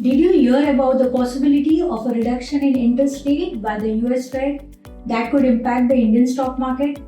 Did you hear about the possibility of a reduction in interest rate by the US Fed that could impact the Indian stock market?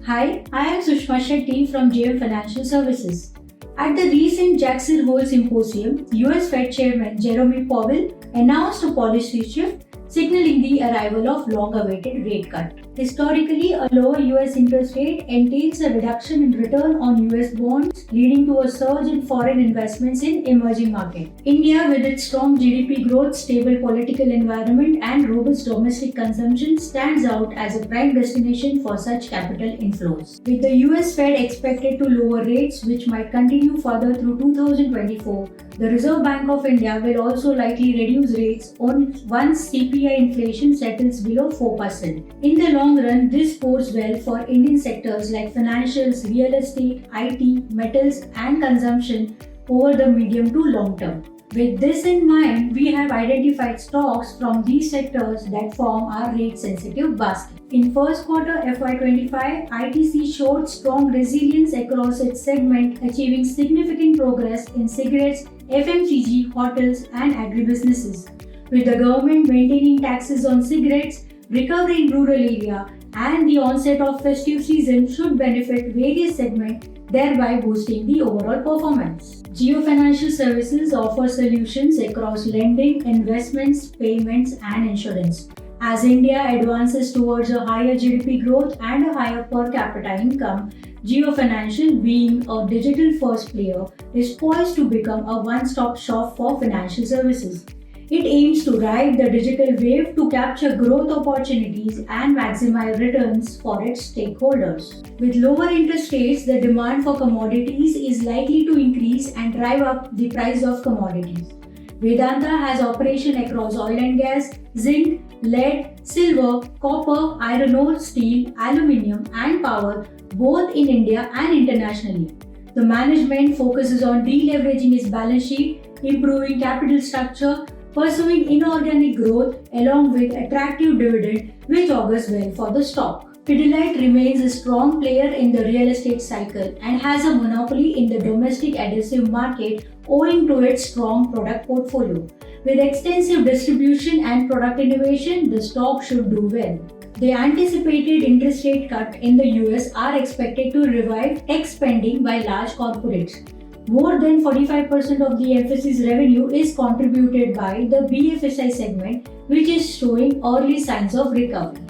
Hi, I am Sushma Shetty from JM Financial Services. At the recent Jackson Hole Symposium, US Fed Chairman Jerome Powell announced a policy shift signaling the arrival of long-awaited rate cut. Historically, a lower US interest rate entails a reduction in return on US bonds, leading to a surge in foreign investments in emerging markets. India, with its strong GDP growth, stable political environment, and robust domestic consumption, stands out as a prime destination for such capital inflows. With the US Fed expected to lower rates, which might continue further through 2024, the Reserve Bank of India will also likely reduce rates once CPI inflation settles below 4%. In the long run, this bodes well for Indian sectors like financials, real estate, IT, metals, and consumption over the medium to long term. With this in mind, we have identified stocks from these sectors that form our rate-sensitive basket. In first quarter FY25, ITC showed strong resilience across its segment, achieving significant progress in cigarettes, FMCG, hotels, and agribusinesses. With the government maintaining taxes on cigarettes, recovery in rural area, and the onset of festive season should benefit various segments, thereby boosting the overall performance. Jio Financial Services offers solutions across lending, investments, payments, and insurance. As India advances towards a higher GDP growth and a higher per capita income, Jio Financial, being a digital-first player, is poised to become a one-stop shop for financial services. It aims to ride the digital wave to capture growth opportunities and maximize returns for its stakeholders. With lower interest rates, the demand for commodities is likely to increase and drive up the price of commodities. Vedanta has operation across oil and gas, zinc, lead, silver, copper, iron ore, steel, aluminium, and power, both in India and internationally. The management focuses on deleveraging its balance sheet, improving capital structure, pursuing inorganic growth along with attractive dividend, which augurs well for the stock. Pidilite remains a strong player in the real estate cycle and has a monopoly in the domestic adhesive market owing to its strong product portfolio. With extensive distribution and product innovation, the stock should do well. The anticipated interest rate cut in the US are expected to revive tech spending by large corporates. More than 45% of the Mphasis revenue is contributed by the BFSI segment, which is showing early signs of recovery.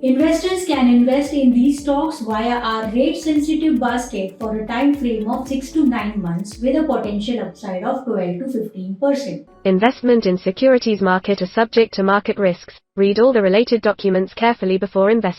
Investors can invest in these stocks via our rate-sensitive basket for a time frame of 6 to 9 months with a potential upside of 12 to 15%. Investment in securities market are subject to market risks. Read all the related documents carefully before investing.